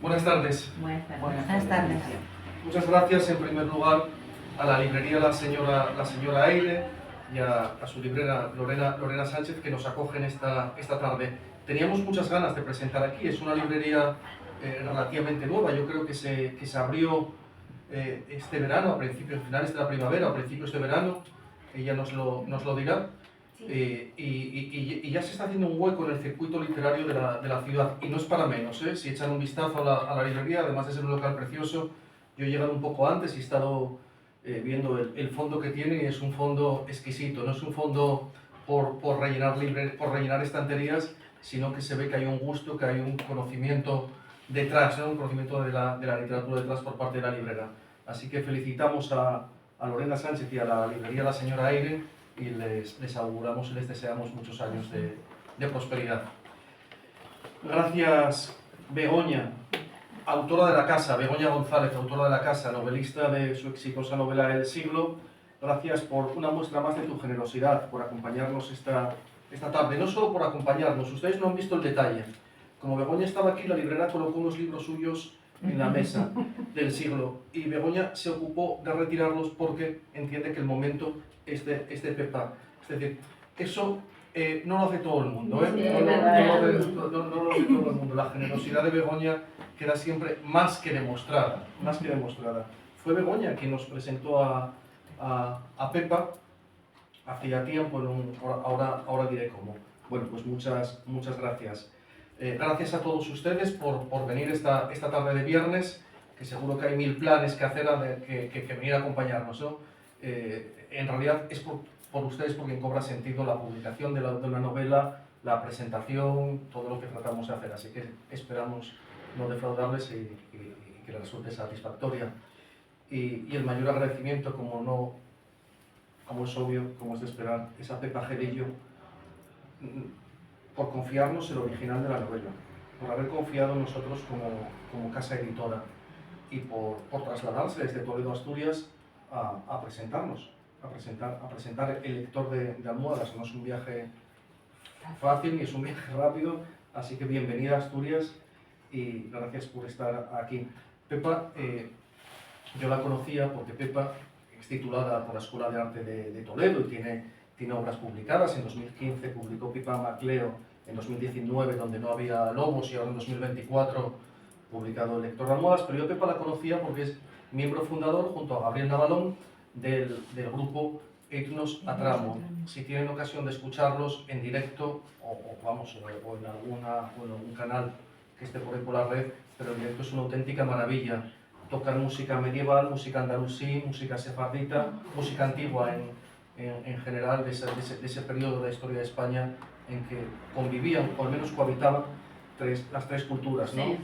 Buenas tardes. Buenas tardes. Muchas gracias en primer lugar a la librería la señora Eire y a su librera Lorena Sánchez que nos acogen esta tarde. Teníamos muchas ganas de presentar aquí, es una librería relativamente nueva, yo creo que se abrió este verano, a finales de la primavera, a principios de verano, ella nos lo dirá. Sí. Y ya se está haciendo un hueco en el circuito literario de la ciudad, y no es para menos, si echan un vistazo a la librería, además de ser un local precioso, yo he llegado un poco antes y he estado viendo el fondo que tiene, y es un fondo exquisito, no es un fondo por rellenar estanterías, sino que se ve que hay un gusto, que hay un conocimiento detrás, ¿no? Un conocimiento de la literatura detrás por parte de la librera. Así que felicitamos a Lorena Sánchez y a la librería La Señora Eire, y les auguramos y les deseamos muchos años de prosperidad. Gracias, Begoña, autora de la casa, Begoña González, autora de la casa, novelista de su exitosa novela El siglo. Gracias por una muestra más de tu generosidad, por acompañarnos esta tarde. No solo por acompañarnos, ustedes no han visto el detalle. Como Begoña estaba aquí, la librera colocó unos libros suyos en la mesa del siglo, y Begoña se ocupó de retirarlos porque entiende que el momento es de Pepa. Es decir, eso no lo hace todo el mundo, ¿eh? No lo hace todo el mundo. La generosidad de Begoña queda siempre más que demostrada, más que demostrada. Fue Begoña quien nos presentó a Pepa hacía tiempo, ahora diré cómo. Bueno, pues muchas gracias. Gracias a todos ustedes por venir esta tarde de viernes, que seguro que hay mil planes que hacer, que venir a acompañarnos, ¿no? En realidad es por ustedes por quien cobra sentido la publicación de la novela, la presentación, todo lo que tratamos de hacer, así que esperamos no defraudarles y que les resulte satisfactoria. Y el mayor agradecimiento, como es obvio, como es de esperar, es a Pepa Gerillo, por confiarnos el original de la novela, por haber confiado en nosotros como casa editora, y por trasladarse desde Toledo, Asturias, a presentarnos, a presentar El lector de almohadas. No es un viaje fácil ni es un viaje rápido, así que bienvenida a Asturias y gracias por estar aquí. Pepa, yo la conocía porque Pepa es titulada por la Escuela de Arte de Toledo y tiene obras publicadas. En 2015 publicó Pipa Macleo, en 2019 Donde no había lobos, y ahora en 2024 publicado El lector de almohadas. Pero yo Pepa la conocía porque es miembro fundador, junto a Gabriel Navalón, del grupo Etnos a Tramo. Si tienen ocasión de escucharlos en directo o en algún canal que esté por ahí por la red, pero en directo es una auténtica maravilla. Tocan música medieval, música andalusí, música sefardita, música antigua en general de ese periodo de la historia de España en que convivían, o al menos cohabitaban, las tres culturas, ¿no? Sí.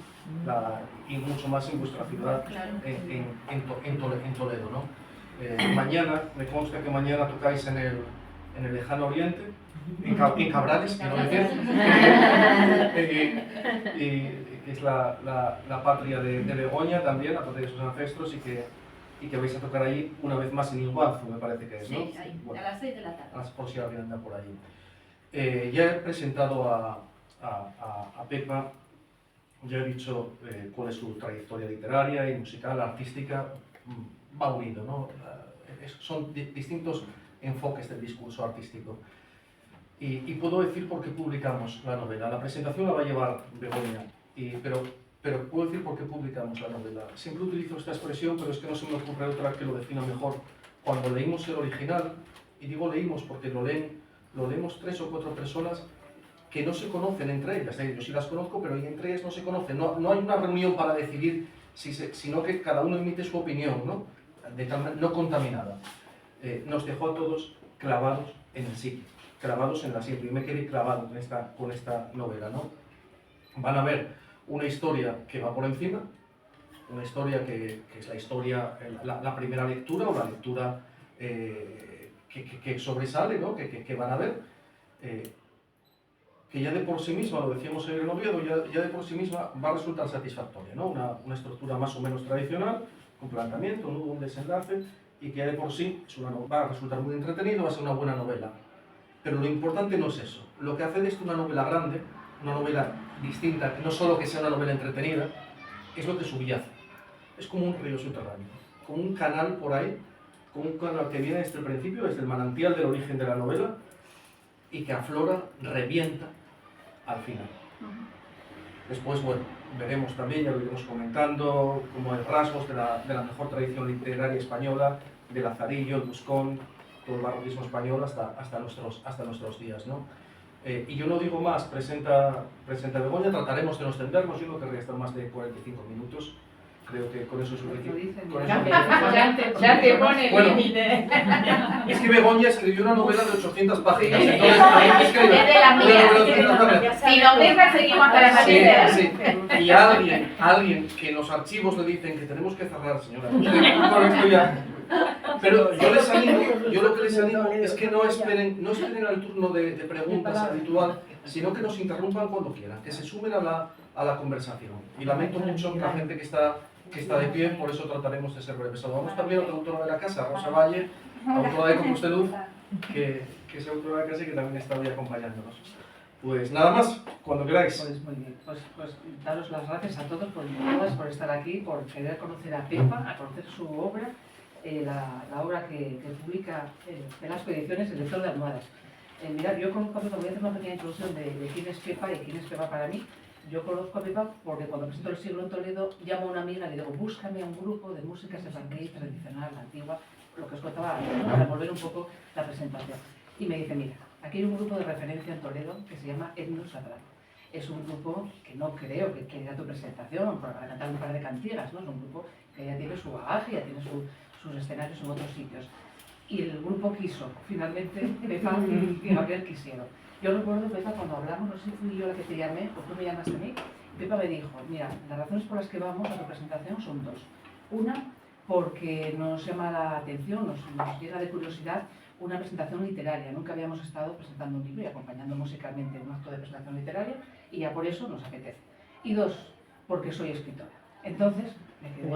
Y mucho más en vuestra ciudad, claro. en Toledo, ¿no? Mañana, me consta que mañana tocáis en el lejano oriente, en Cabrales, quiero decir, que es la patria de Begoña también, la patria de sus ancestros, y que vais a tocar allí una vez más en Iguazu, me parece que es, ¿no? Sí, ahí, bueno, a las 6 de la tarde. Por si alguien anda por allí. Ya he presentado a Pepa, ya he dicho cuál es su trayectoria literaria y musical, artística, va unido, ¿no? Son distintos enfoques del discurso artístico. Y puedo decir por qué publicamos la novela. La presentación la va a llevar Begoña, pero puedo decir por qué publicamos la novela. Siempre utilizo esta expresión, pero es que no se me ocurre otra que lo defina mejor. Cuando leímos el original, y digo leímos porque lo leemos 3 o 4 personas que no se conocen entre ellas. Yo sí las conozco, pero entre ellas no se conocen. No hay una reunión para decidir, sino que cada uno emite su opinión, ¿no? No contaminada. Nos dejó a todos clavados en el sitio, clavados en el asiento, y me quedé clavado con esta novela, ¿no? Van a ver una historia que va por encima, una historia que es la historia, la primera lectura, o la lectura que sobresale, ¿no? Que van a ver, que ya de por sí misma, lo decíamos en el Oviedo, ya de por sí misma va a resultar satisfactoria, ¿no? Una estructura más o menos tradicional, un planteamiento, un desenlace, y que ya de por sí va a resultar muy entretenido, va a ser una buena novela. Pero lo importante no es eso. Lo que hace de esto una novela grande, una novela distinta, no solo que sea una novela entretenida, es lo que subyace. Es como un río subterráneo, como un canal por ahí, como un canal que viene desde el principio, desde el manantial del origen de la novela, y que aflora, revienta al final. Después, bueno, veremos también, ya lo iremos comentando, como hay rasgos de la mejor tradición literaria española, de Lazarillo, el Buscón, todo el barroquismo español hasta nuestros días, ¿no? Y yo no digo más, presenta Begoña, trataremos de no extendernos, yo no querría estar más de 45 minutos, creo que con eso es suficiente. Ya te pone el límite. Es que Begoña escribió una novela de 800 páginas, Sí, entonces es que es de la mía. una novela de 800 páginas. Si nos dejas, seguimos hasta las Sí, 7. sí. Y alguien que en los archivos le dicen que tenemos que cerrar, señora, usted con esto ya. Pero yo lo que les animo es que no esperen al turno de preguntas habitual, sino que nos interrumpan cuando quieran, que se sumen a la conversación. Y lamento mucho la gente que está de pie, por eso trataremos de ser breves. Saludamos también a otra autora de la casa, Rosa Valle, autora de Copos de Luz, que es autora de la casa y que también está hoy acompañándonos. Pues nada más, cuando queráis. Pues muy bien, pues daros las gracias a todos por estar aquí, por querer conocer a Pepa, a conocer su obra, la obra que publica Velasco Ediciones, El lector de almohadas. Mirad, yo conozco a Pepa, voy a hacer una pequeña introducción de quién es Pepa y quién es Pepa para mí. Yo conozco a Pepa porque cuando presento El siglo en Toledo, llamo a una amiga y le digo, búscame a un grupo de música sefardí tradicional, antigua, lo que os contaba para volver un poco la presentación. Y me dice, mira, aquí hay un grupo de referencia en Toledo que se llama Etnos Sagrado. Es un grupo que no creo que quiera ir a tu presentación para cantar un par de cantigas, ¿no? Es un grupo que ya tiene su bagaje, ya tiene sus escenarios en otros sitios. Y el grupo quiso, finalmente Pepa y Gabriel quisieron. Yo recuerdo, Pepa, cuando hablamos, no sé si fui yo la que te llamé o tú me llamaste a mí, Pepa me dijo, mira, las razones por las que vamos a tu presentación son dos. Una, porque nos llama la atención, nos llega de curiosidad una presentación literaria. Nunca habíamos estado presentando un libro y acompañando musicalmente un acto de presentación literaria y ya por eso nos apetece. Y dos, porque soy escritora. Entonces, me quedé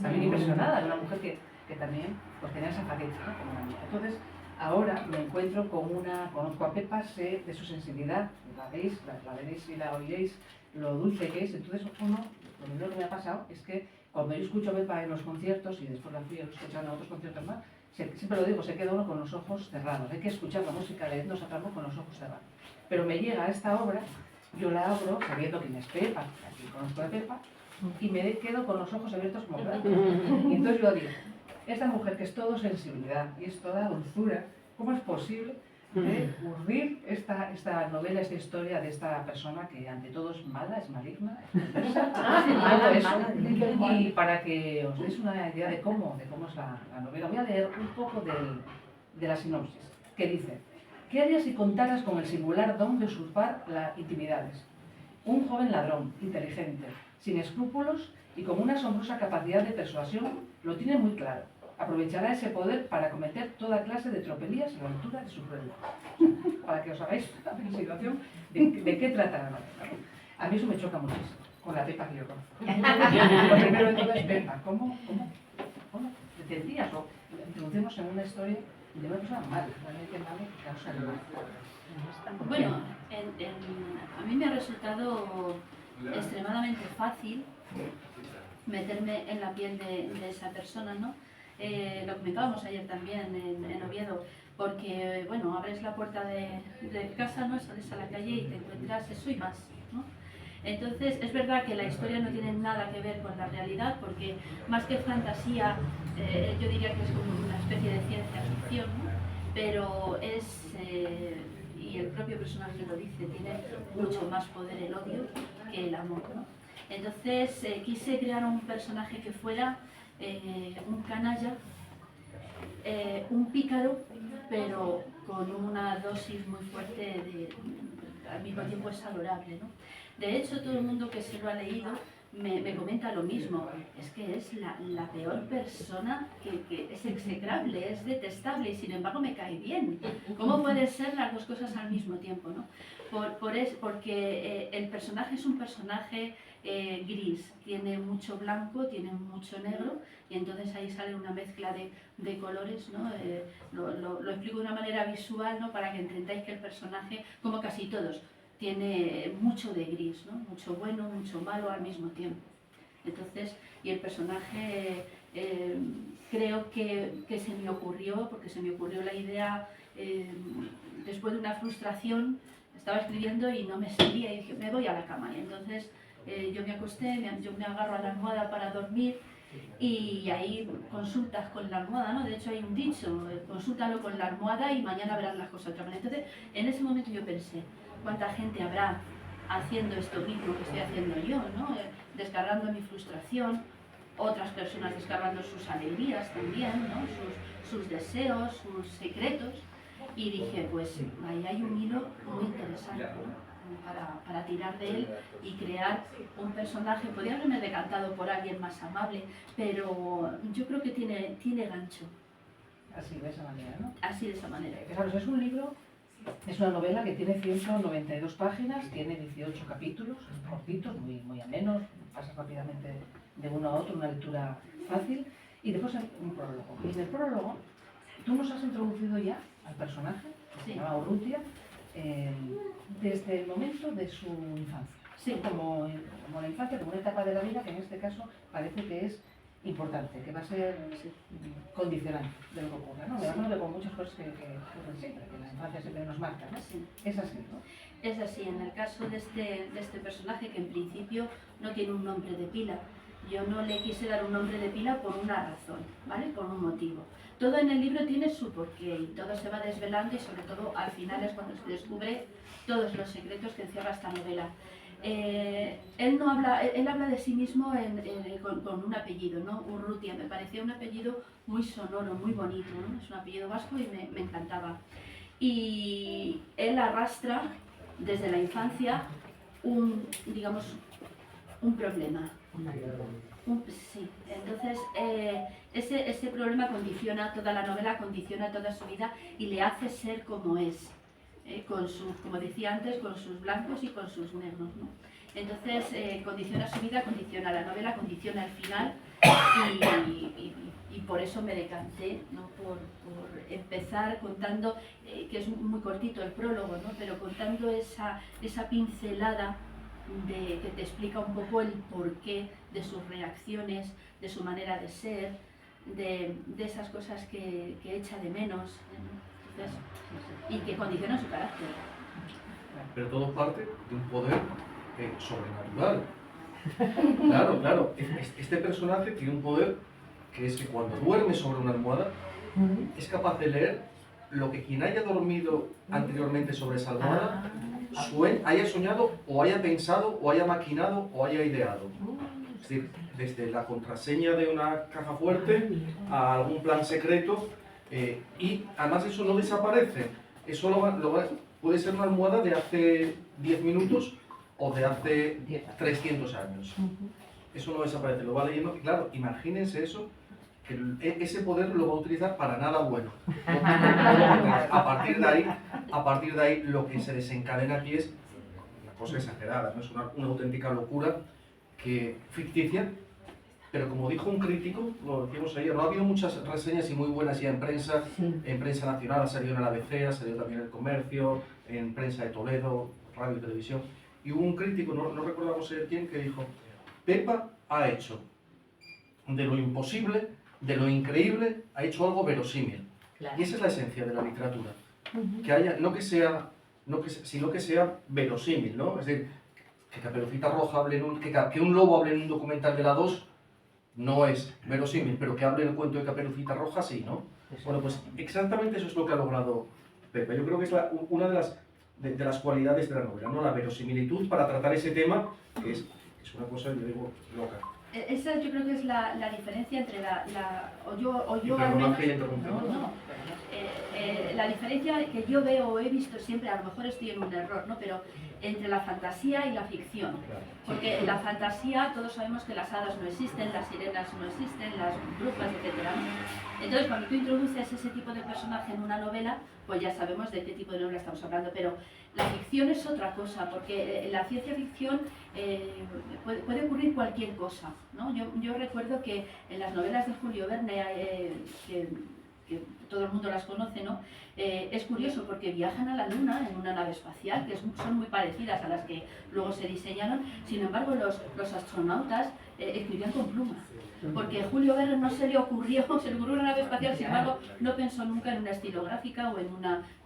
también impresionada de una mujer que también pues, tenía esa faceta, ¿no? Como la mía. Entonces, ahora me encuentro conozco a Pepa, sé de su sensibilidad, la veréis y la oiréis, lo dulce que es. Entonces, lo primero que me ha pasado es que cuando yo escucho a Pepa en los conciertos, y después la fui escuchando en otros conciertos más, siempre lo digo, se queda uno con los ojos cerrados. Hay que escuchar la música de Etnos Sagrado con los ojos cerrados. Pero me llega esta obra, yo la abro sabiendo quién es Pepa, aquí conozco a Pepa, y me quedo con los ojos abiertos como platos. Y entonces yo digo, esta mujer que es todo sensibilidad y es toda dulzura, ¿cómo es posible urdir esta novela, esta historia de esta persona que ante todo es mala, es maligna, es perversa, todo eso? Y para que os deis una idea de cómo es la novela, voy a leer un poco de la sinopsis, que dice: ¿qué harías si contaras con el singular don de usurpar las intimidades? Un joven ladrón, inteligente, sin escrúpulos y con una asombrosa capacidad de persuasión, lo tiene muy claro. Aprovechará ese poder para cometer toda clase de tropelías a la altura de su crueldad. Para que os hagáis una situación de qué trata la novela. A mí eso me choca muchísimo, con la Pepa que yo conozco. Lo primero de todo es Pepa. ¿Cómo te entendías o introducimos en una historia de una persona mala, realmente mala, que causa el mal? Bueno, a mí me ha resultado extremadamente fácil meterme en la piel de esa persona, ¿no? Lo comentábamos ayer también en Oviedo, porque, bueno, abres la puerta de casa, ¿no? Sales a la calle y te encuentras eso y más, ¿no? Entonces, es verdad que la historia no tiene nada que ver con la realidad, porque más que fantasía, yo diría que es como una especie de ciencia ficción, ¿no? Pero es, y el propio personaje lo dice, tiene mucho más poder el odio que el amor, ¿no? Entonces, quise crear un personaje que fuera un canalla, un pícaro, pero con una dosis muy fuerte al mismo tiempo es adorable, ¿no? De hecho, todo el mundo que se lo ha leído me comenta lo mismo, es que es la peor persona, que es execrable, es detestable y sin embargo me cae bien. ¿Cómo puede ser las dos cosas al mismo tiempo, ¿no? Porque el personaje es un personaje gris, tiene mucho blanco, tiene mucho negro y entonces ahí sale una mezcla de colores, ¿no? Lo explico de una manera visual, ¿no? Para que entendáis que el personaje, como casi todos, tiene mucho de gris, ¿no? Mucho bueno, mucho malo al mismo tiempo. Entonces, y el personaje creo que se me ocurrió, porque se me ocurrió la idea después de una frustración, estaba escribiendo y no me salía y dije, me voy a la cama. Y entonces yo me acosté, yo me agarro a la almohada para dormir y ahí consultas con la almohada, ¿no? De hecho hay un dicho, consúltalo con la almohada y mañana verás las cosas de otra manera. Entonces, en ese momento yo pensé, ¿cuánta gente habrá haciendo esto mismo que estoy haciendo yo, ¿no? Descargando mi frustración, otras personas descargando sus alegrías también, ¿no? Sus deseos, sus secretos. Y dije, pues ahí hay un hilo muy interesante, ¿no? Para tirar de él y crear un personaje. Podría haberme decantado por alguien más amable, pero yo creo que tiene gancho. Así, de esa manera, ¿no? Así, de esa manera. Fijaros, es un libro, es una novela que tiene 192 páginas, tiene 18 capítulos, cortitos, muy amenos, pasas rápidamente de uno a otro, una lectura fácil, y después hay un prólogo. Y en el prólogo, tú nos has introducido ya al personaje, que se llama Urrutia, desde el momento de su infancia. Sí. Como la infancia, como una etapa de la vida que en este caso parece que es importante, que va a ser condicionante de lo que ocurra, ¿no? Me acuerdo con muchas cosas que ocurren siempre, que la infancia siempre nos marca, ¿no? Sí. Es así, ¿no? Es así, en el caso de este personaje que en principio no tiene un nombre de pila, yo no le quise dar un nombre de pila por una razón, ¿vale? Por un motivo. Todo en el libro tiene su porqué y todo se va desvelando y sobre todo al final es cuando se descubre todos los secretos que encierra esta novela. Él habla de sí mismo con un apellido, ¿no? Urrutia, me parecía un apellido muy sonoro, muy bonito, ¿no? Es un apellido vasco y me encantaba. Y él arrastra desde la infancia digamos, un problema. Sí, entonces ese problema condiciona toda la novela, condiciona toda su vida y le hace ser como es, como decía antes, con sus blancos y con sus negros, ¿no? Entonces condiciona su vida, condiciona la novela, condiciona el final y por eso me decanté, ¿no? por empezar contando, que es muy cortito el prólogo, ¿no? Pero contando esa pincelada que te explica un poco el porqué de sus reacciones, de su manera de ser, de esas cosas que echa de menos, ¿no? Entonces, y que condicionan su carácter. Pero todo parte de un poder sobrenatural. Claro. Este personaje tiene un poder que es que cuando duerme sobre una almohada es capaz de leer lo que quien haya dormido anteriormente sobre esa almohada haya soñado o haya pensado o haya maquinado o haya ideado. Es decir, desde la contraseña de una caja fuerte a algún plan secreto, y además eso no desaparece. Eso puede ser una almohada de hace 10 minutos o de hace 300 años. Eso no desaparece, lo va leyendo. Y claro, imagínense eso, que ese poder lo va a utilizar para nada bueno. A partir de ahí lo que se desencadena aquí es una cosa exagerada, ¿no? Es una auténtica locura ficticia, pero como dijo un crítico, lo decimos ayer, no ha habido muchas reseñas y muy buenas ya en prensa nacional, ha salido en el ABC, ha salido también en El Comercio, en prensa de Toledo, radio y televisión, y hubo un crítico, no recordamos quién, que dijo: Pepa ha hecho de lo imposible, de lo increíble, ha hecho algo verosímil. Claro. Y esa es la esencia de la literatura, que haya, sino que sea verosímil, ¿no? Es decir, que Caperucita Roja hable que un lobo hable en un documental de la 2 no es verosímil, pero que hable en el cuento de Caperucita Roja sí, ¿no? Bueno, pues exactamente eso es lo que ha logrado Pepa. Yo creo que es una de las cualidades de la novela, ¿no? La verosimilitud para tratar ese tema, que es una cosa, yo digo, loca. Esa yo creo que es la diferencia entre la diferencia que yo veo o he visto siempre, a lo mejor estoy en un error, ¿no? Pero entre la fantasía y la ficción. Porque en la fantasía todos sabemos que las hadas no existen, las sirenas no existen, las brujas, etc. Entonces, cuando tú introduces ese tipo de personaje en una novela, pues ya sabemos de qué tipo de novela estamos hablando. Pero la ficción es otra cosa, porque en la ciencia ficción puede ocurrir cualquier cosa, ¿no? Yo recuerdo que en las novelas de Julio Verne, que todo el mundo las conoce, ¿no? Es curioso porque viajan a la Luna en una nave espacial, que son muy parecidas a las que luego se diseñaron. Sin embargo, los astronautas escribían con pluma, porque a Julio Verne no se le ocurrió una nave espacial, sin embargo, no pensó nunca en una estilográfica o en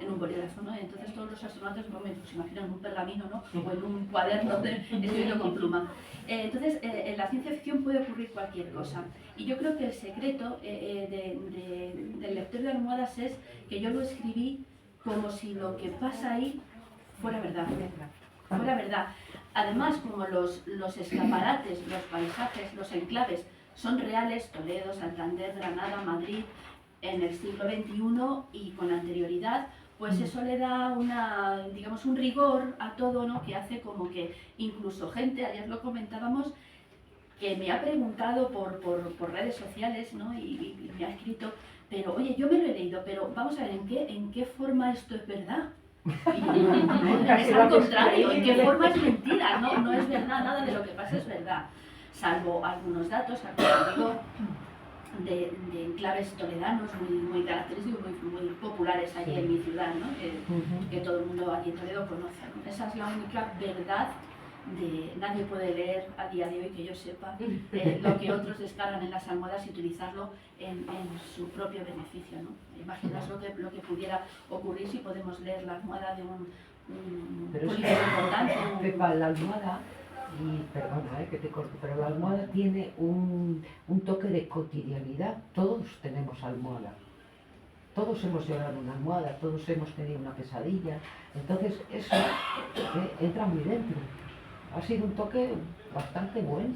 un bolígrafo, ¿no? Entonces todos los astronautas se imaginan en un pergamino, ¿no? O en un cuaderno escribiendo con pluma. Entonces, en la ciencia ficción puede ocurrir cualquier cosa. Y yo creo que el secreto del lector de almohadas es que yo lo escribí como si lo que pasa ahí fuera verdad. Fuera verdad. Además, como los escaparates, los paisajes, los enclaves son reales, Toledo, Santander, Granada, Madrid, en el siglo XXI y con anterioridad, pues eso le da digamos, un rigor a todo, ¿no? Que hace como que incluso gente, ayer lo comentábamos, que me ha preguntado por redes sociales, ¿no? y me ha escrito, pero oye, yo me lo he leído, pero vamos a ver, ¿en qué forma esto es verdad? Es al contrario, ¿en qué forma es mentira? No es verdad, nada de lo que pasa es verdad, salvo algunos datos, digo, de enclaves toledanos muy característicos, muy populares allí en mi ciudad, ¿no? Que todo el mundo allí en Toledo conoce, ¿no? Esa es la única verdad. Nadie puede leer a día de hoy, que yo sepa, lo que otros descargan en las almohadas y utilizarlo en su propio beneficio, ¿no? Imaginaos lo que pudiera ocurrir si podemos leer la almohada de un político importante. Pepa, la almohada, y perdona que te corto, pero la almohada tiene un toque de cotidianidad. Todos tenemos almohada. Todos hemos llorado una almohada, todos hemos tenido una pesadilla. Entonces eso entra muy dentro. Ha sido un toque bastante bueno.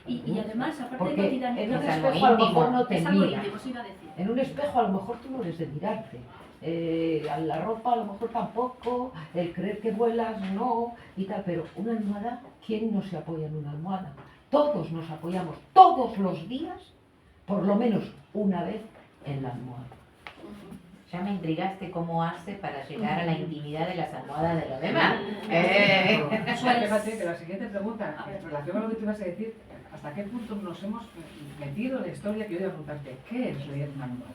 Y además, aparte porque de cotidianidad, en un espejo a lo mejor no te es algo mira. íntimo, sí iba a decir. En un espejo a lo mejor tú no eres de mirarte. A la ropa a lo mejor tampoco, el creer que vuelas no y tal, pero una almohada, ¿quién no se apoya en una almohada? Todos nos apoyamos todos los días, por lo menos una vez en la almohada. Ya me intrigaste cómo hace para llegar a la intimidad de las almohadas de los demás. Fíjate que la siguiente pregunta, en relación a lo que tú ibas a decir, ¿hasta qué punto nos hemos metido en la historia que yo voy a preguntarte? ¿Qué es leer una almohada?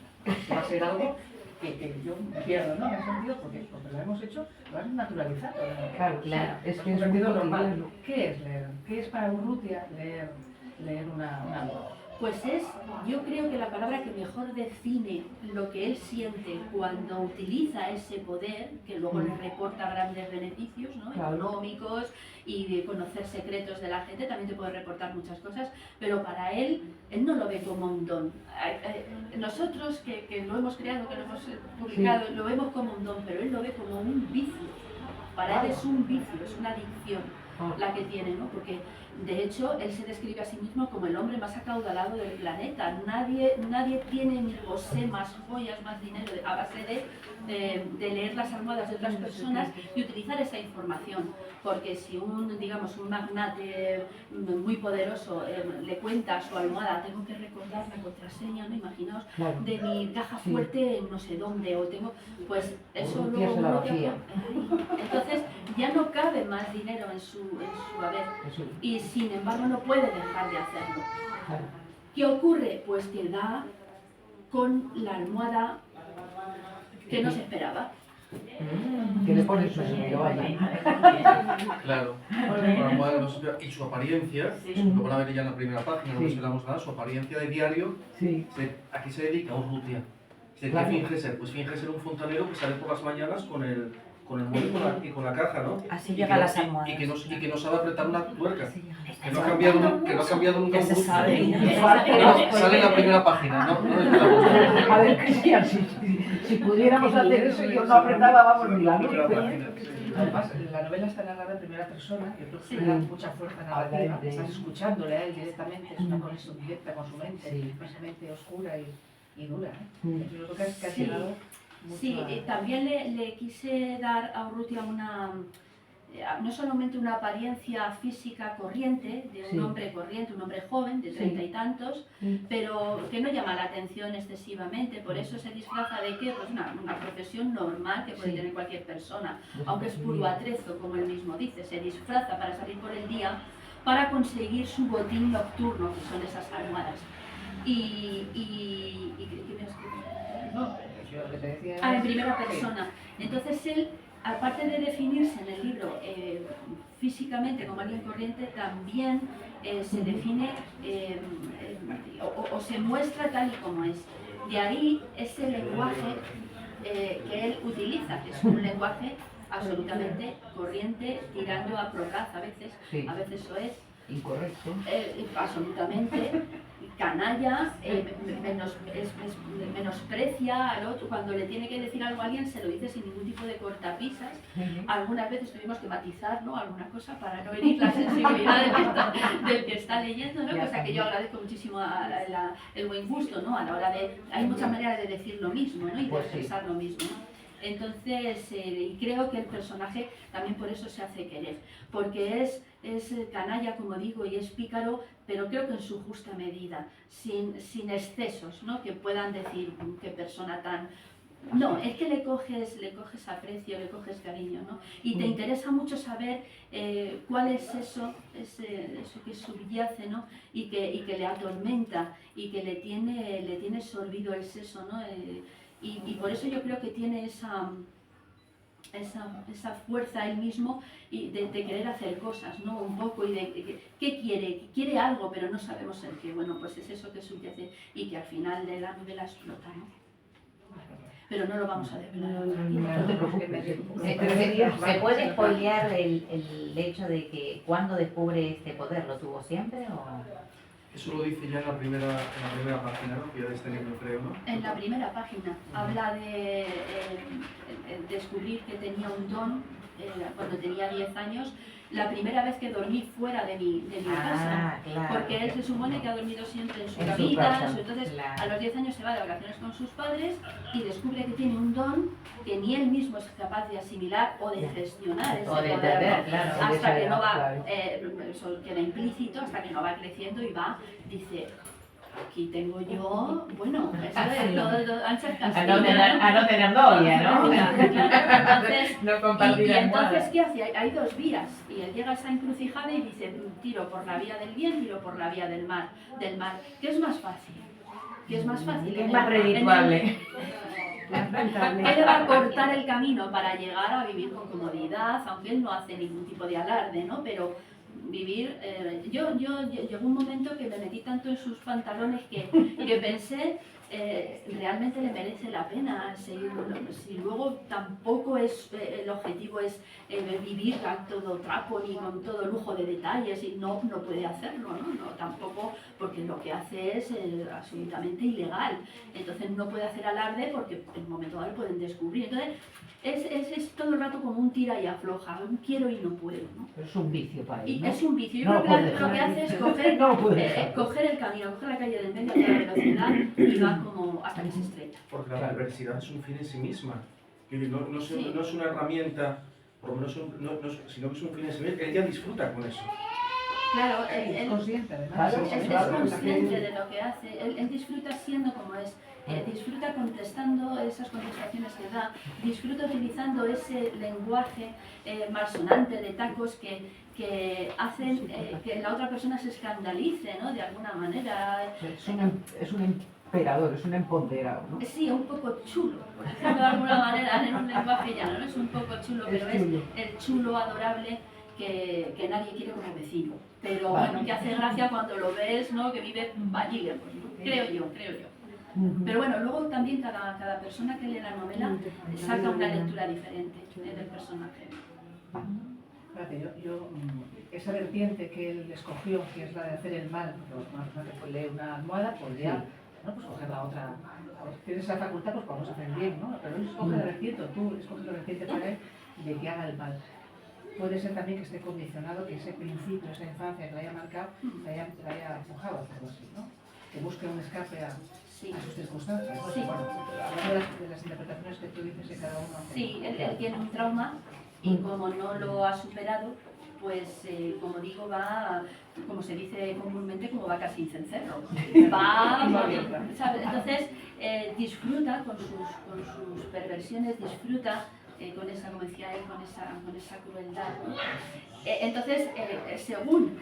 Va a ser algo que yo me pierdo, ¿no? En ese sentido, porque lo hemos hecho, lo hemos naturalizado. Claro, Claro. es que es muy normal. cotidiano. ¿Qué es leer? ¿Qué es para Urrutia leer una almohada? Pues yo creo que la palabra que mejor define lo que él siente cuando utiliza ese poder, que luego le reporta grandes beneficios, ¿no? Claro. Económicos y de conocer secretos de la gente, también te puede reportar muchas cosas, pero para él no lo ve como un don. Nosotros que lo hemos creado, que lo hemos publicado, lo vemos como un don, pero él lo ve como un vicio. Para él es un vicio, es una adicción la que tiene, ¿no? Porque de hecho él se describe a sí mismo como el hombre más acaudalado del planeta. Nadie tiene ni posee más joyas, más dinero a base de leer las almohadas de otras personas y utilizar esa información. Porque si un magnate muy poderoso le cuenta a su almohada, tengo que recordar la contraseña, ¿no? Imaginaos, Claro. de mi caja fuerte en no sé dónde, o tengo, pues eso Urrutia luego se la vacía. entonces ya no cabe más dinero en su haber. Eso, Y sin embargo no puede dejar de hacerlo. claro. ¿Qué ocurre? Pues que da con la almohada que no se esperaba. Que le pones su sitio, vaya. Claro. La almohada no se- y su apariencia, lo van a ver ya en la primera página, no Sí. desvelamos nada, su apariencia de diario, Sí, aquí se dedica a Urrutia. ¿Qué Claro. finge ser? Pues finge ser un fontanero que sale por las mañanas con el muelle y con la caja, ¿no? Así Y llega que las no- almohadas. y que no sabe apretar una tuerca. Que no ha cambiado nunca Ya un se buzo. sabe. Sale en la primera página, ¿no? No desvelamos. a ver, Cristian, si pudiéramos hacer eso, yo no apretaba, vamos, ni la luz. Primera página, sí. Además, la novela está narrada en primera persona, que Sí. le da mucha fuerza narrativa. de- Estás escuchándole a él directamente, es una conexión directa con su mente, Sí. esa mente oscura y dura. Mm. Yo creo que has Sí. llegado mucho Sí, a... también le quise dar a Urrutia no solamente una apariencia física corriente, de un Sí. hombre corriente, un hombre joven, de Sí. 30 y tantos, Mm. pero que no llama la atención excesivamente, por eso se disfraza de qué, pues una profesión normal que puede Sí. tener cualquier persona, aunque es puro atrezo, como él mismo dice, se disfraza para salir por el día para conseguir su botín nocturno, que son esas almohadas. ¿Qué me has escrito? ¿no? Yo lo que te decía En es- primera sí. persona. Entonces él, aparte de definirse en el libro físicamente como alguien corriente, también se define o se muestra tal y como es. De ahí ese lenguaje que él utiliza, que es un lenguaje absolutamente corriente, tirando a procaz Sí. a veces lo es, Incorrecto. absolutamente canalla, menosprecia al otro. Cuando le tiene que decir algo a alguien se lo dice sin ningún tipo de cortapisas. Algunas veces tuvimos que matizar, ¿no?, alguna cosa para no herir la sensibilidad del que está leyendo, ¿no? Cosa que yo agradezco muchísimo el buen gusto, ¿no? A la hora de... Hay muchas maneras de decir lo mismo, ¿no?, y de Pues sí. expresar lo mismo, ¿no? Entonces, y creo que el personaje también por eso se hace querer, porque es canalla, como digo, y es pícaro, pero creo que en su justa medida, sin excesos, ¿no?, que puedan decir qué persona tan... No, es que le coges aprecio, le coges cariño, ¿no? Y te interesa mucho saber cuál es eso que subyace, ¿no? Y que le atormenta y que le tiene sorbido el seso, ¿no? Y por eso yo creo que tiene esa fuerza él mismo y de querer hacer cosas, ¿no? Un poco, y de qué quiere, quiere algo, pero no sabemos el qué. Bueno, pues es eso que subyace y que al final de la novela explota, ¿no? Pero no lo vamos a desvelar. No te preocupes. ¿Se puede spoilear el hecho de que cuando descubre este poder lo tuvo siempre o...? Eso lo dice ya en la primera página, ¿no?, que ya de este libro, creo, ¿no? En la primera página habla de descubrir que tenía un don cuando tenía 10 años, la primera vez que dormí fuera de mi casa. Claro. Porque él se supone que ha dormido siempre en su En su camita, casa, entonces claro. a los 10 años se va de vacaciones con sus padres y descubre que tiene un don que ni él mismo es capaz de asimilar o de gestionar ese O de poder, entender, ¿no? claro. Hasta que no va, Claro. eso queda implícito, hasta que no va creciendo y va, dice, aquí tengo yo, bueno, eso es todo ancha el castillo, A no tener novia, ¿no? Entonces, No compartir y entonces, almohadas. ¿qué hace? Hay dos vías, y él llega a esa encrucijada y dice, tiro por la vía del bien, tiro por la vía del mal. ¿Qué es más fácil? ¿Qué es más fácil? ¿Qué es más redituable? Él le va a cortar el camino para llegar a vivir con comodidad, aunque él no hace ningún tipo de alarde, ¿no? Pero vivir... yo llegó un momento que me metí tanto en sus pantalones que pensé, realmente le merece la pena seguirlo. Si luego tampoco es el objetivo es vivir a todo trapo ni con todo lujo de detalles, y no puede hacerlo, ¿no? Tampoco, porque lo que hace es absolutamente ilegal. Entonces no puede hacer alarde porque en un momento dado lo pueden descubrir. Entonces es todo el rato como un tira y afloja, un quiero y no puedo, ¿no? Es un vicio para él, Y ¿no? es un vicio. Yo No creo lo que puede lo que dejar. hace es coger, No lo puede dejar. coger el camino, coger la calle del medio a toda velocidad y va como hasta que se estrella. Porque la Claro. perversidad es un fin en sí misma. Que no Sí. es una herramienta, por lo menos sino que es un fin en sí misma. Él ya disfruta con eso. Claro, Es él consciente, además. Claro, es claro, consciente de lo que hace, él disfruta siendo como es, disfruta contestando esas contestaciones que da, disfruta utilizando ese lenguaje malsonante de tacos que hacen que la otra persona se escandalice, ¿no? De alguna manera. Es un emperador, es un empoderado, ¿no? Sí, un poco chulo, por decirlo de alguna manera, en un lenguaje llano, ¿no? Es un poco chulo, pero es chulo. el chulo adorable que nadie quiere como vecino. Pero Vale. bueno, que hace gracia cuando lo ves, ¿no? Que vive allí lejos, ¿no? Creo yo. Pero bueno, luego también cada persona que lee la novela saca una lectura diferente del personaje. Fíjate, esa vertiente que él escogió, que es la de hacer el mal, porque pues lee una almohada, podría pues coger la otra. Tienes esa facultad, pues vamos a hacer bien, ¿no? Pero él escoge la vertiente, o tú escoges la vertiente para él, de que haga el mal. Puede ser también que esté condicionado, que ese principio, esa infancia que le haya marcado, le haya empujado a hacerlo así, ¿no? Que busque un escape a sus circunstancias. Sí. Bueno, hablando de las interpretaciones que tú dices que cada uno hace. Sí, él tiene un trauma y como no lo ha superado, pues como digo, va, como se dice comúnmente, como vaca sin cencerro. Va, ¿sabes? Entonces disfruta con sus perversiones, disfruta con esa, como decía él, con esa crueldad, ¿no? Entonces, según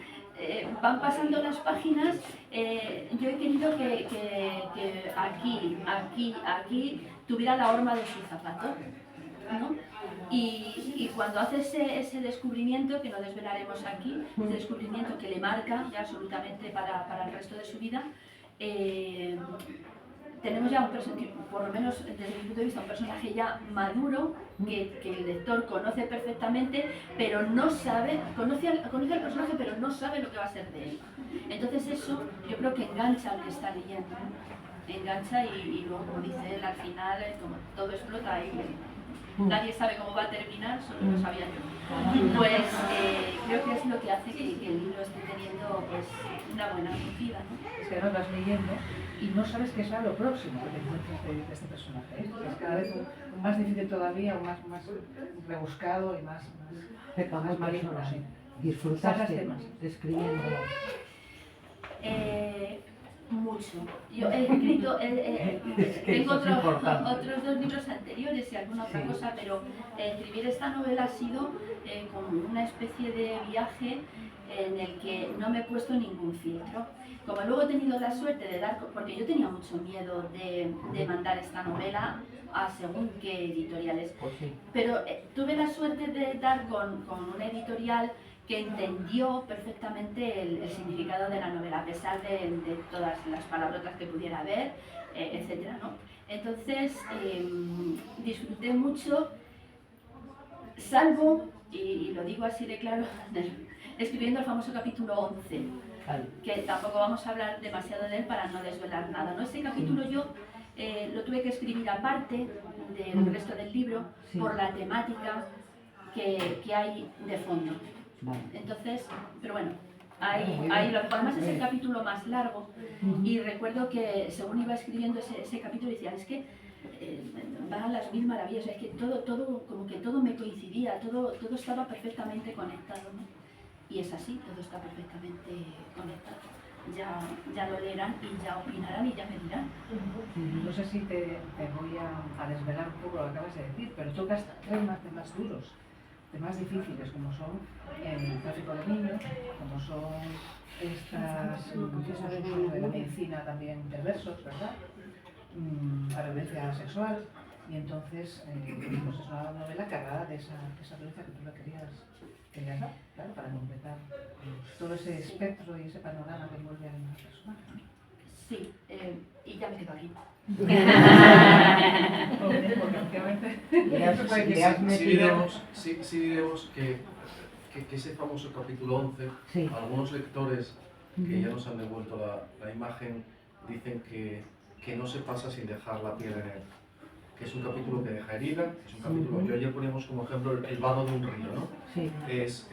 van pasando las páginas, yo he querido que aquí tuviera la horma de su zapato, ¿no? Y cuando hace ese descubrimiento, que no desvelaremos aquí, ese descubrimiento que le marca ya absolutamente para el resto de su vida, tenemos ya por lo menos desde mi punto de vista, un personaje ya maduro, que el lector conoce perfectamente, pero no sabe, conoce al personaje, pero no sabe lo que va a ser de él. Entonces eso yo creo que engancha al que está leyendo, ¿no? Engancha y luego, como dice él, al final como todo explota y nadie sabe cómo va a terminar, solo lo sabía yo. Pues creo que es lo que hace que el libro esté teniendo pues, una buena acogida, ¿no? Es que ahora vas leyendo y no sabes qué será lo próximo que te encuentras de este personaje. Es cada vez más difícil todavía, más rebuscado y más maligno. Sí. ¿Disfrutaste escribiéndolo? Mucho. Yo he escrito, tengo otros otros 2 libros anteriores y alguna otra cosa, pero escribir esta novela ha sido como una especie de viaje en el que no me he puesto ningún filtro. Como luego he tenido la suerte de dar, porque yo tenía mucho miedo de mandar esta novela a según qué editoriales, Pues sí. pero tuve la suerte de dar con una editorial que entendió perfectamente el significado de la novela, a pesar de todas las palabrotas que pudiera haber, etcétera, ¿no? Entonces, disfruté mucho, salvo, y lo digo así de claro, escribiendo el famoso capítulo 11, que tampoco vamos a hablar demasiado de él para no desvelar nada, ¿no? Ese capítulo yo lo tuve que escribir aparte del resto del libro, por la temática que hay de fondo. Entonces, pero bueno, además es el capítulo más largo y recuerdo que según iba escribiendo ese capítulo decía, es que van las mil maravillas, es que todo, como que todo me coincidía, todo estaba perfectamente conectado, ¿no? Y es así, todo está perfectamente conectado. Ya lo leerán y ya opinarán y ya me dirán. No sé si te voy a desvelar un poco lo que acabas de decir, pero tocas temas duros, temas difíciles, como son el tráfico de niños, como son estos usos de la medicina también perversos, ¿verdad? La violencia sexual, y entonces pues es una novela cargada de esa violencia que tú le querías dar, claro, para completar todo ese espectro y ese panorama que envuelve a una persona. Sí, y ya me quedo aquí. Porque efectivamente Sí diremos que ese famoso capítulo 11, algunos lectores que ya nos han devuelto la imagen dicen que no se pasa sin dejar la piel en él, que es un capítulo que deja herida, es un capítulo, yo ayer poníamos como ejemplo el vado de un río, ¿no? Sí. Es,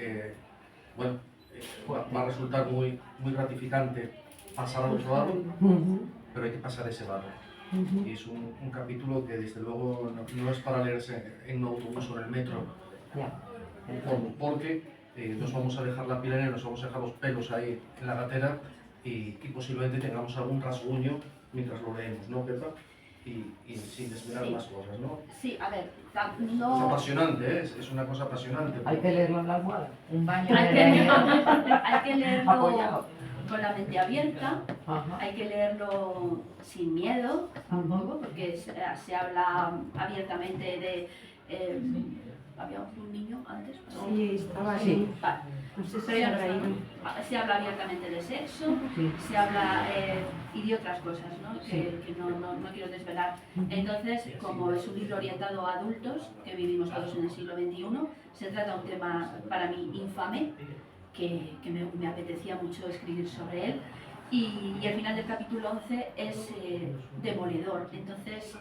bueno, va a resultar muy gratificante pasar al otro lado, pero hay que pasar ese vado. Y es un capítulo que desde luego no es para leerse en un autobús o en el metro, porque nos vamos a dejar la piel en él, nos vamos a dejar los pelos ahí en la gatera y posiblemente tengamos algún rasguño mientras lo leemos, ¿no, Pepa? Y sin desvelar más cosas, ¿no? Sí, a ver, no... Es apasionante, es una cosa apasionante. Hay que leerlo en la almohada. Un baño hay que leerlo apoyado, con la mente abierta, Ajá. hay que leerlo sin miedo tampoco, porque se habla abiertamente de... ¿había un niño antes? Sí, estaba ahí. Sí. Vale. No sé si Pero ya se no habrá está, ido. ¿no? Se habla abiertamente de sexo, Sí. se habla y de otras cosas, ¿no? Sí. que no quiero desvelar. Entonces, como es un libro orientado a adultos, que vivimos todos en el siglo XXI, se trata de un tema para mí infame, que me apetecía mucho escribir sobre él. Y el final del capítulo 11 es demoledor. Entonces,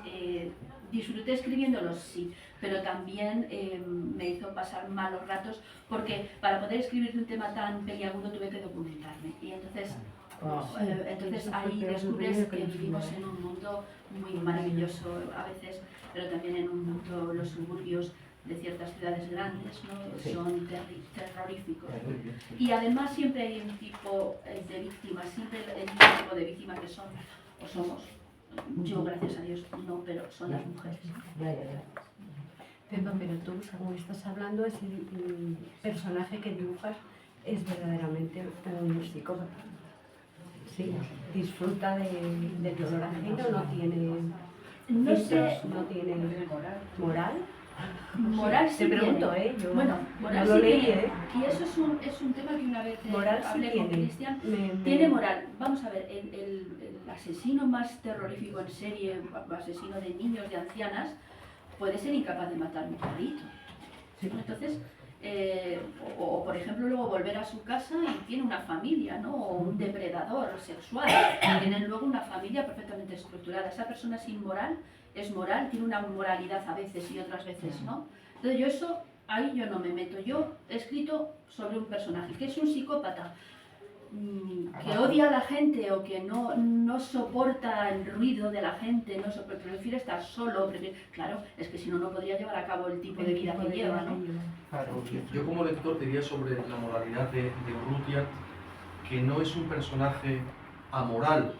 disfruté escribiéndolo, sí, pero también me hizo pasar malos ratos porque para poder escribir de un tema tan peliagudo tuve que documentarme. Y entonces, entonces ahí descubres que vivimos en un mundo muy maravilloso a veces, pero también en un mundo, los suburbios de ciertas ciudades grandes, ¿no? Sí. Son terroríficos. Y además siempre hay un tipo de víctimas, siempre el mismo tipo de víctimas que son o somos. Yo, gracias a Dios, no, pero son las mujeres. Pepa, pero tú, según estás hablando, es el personaje que dibujas, es verdaderamente un psicópata. Sí, disfruta del dolor ajeno, no tiene No sé, filtros, no tiene moral. moral sí Te pregunto, tiene. yo Bueno, moral no lo sí leí, tiene. Y eso es un tema que una vez Moral sí hablé con tiene. Cristian. Me- Tiene moral. Vamos a ver, el asesino más terrorífico en serie, asesino de niños, de ancianas, puede ser incapaz de matar un perrito. Sí. Entonces, o por ejemplo luego volver a su casa y tiene una familia, ¿no? O un depredador sexual, tienen luego una familia perfectamente estructurada. Esa persona es inmoral, es moral, tiene una moralidad a veces y otras veces no. Entonces yo eso, ahí yo no me meto. Yo he escrito sobre un personaje que es un psicópata, que odia a la gente o que no soporta el ruido de la gente, prefiere estar solo, claro, es que si no, no podría llevar a cabo el tipo de vida que lleva, ¿no? Claro, Yo como lector diría sobre la moralidad de Urrutia que no es un personaje amoral,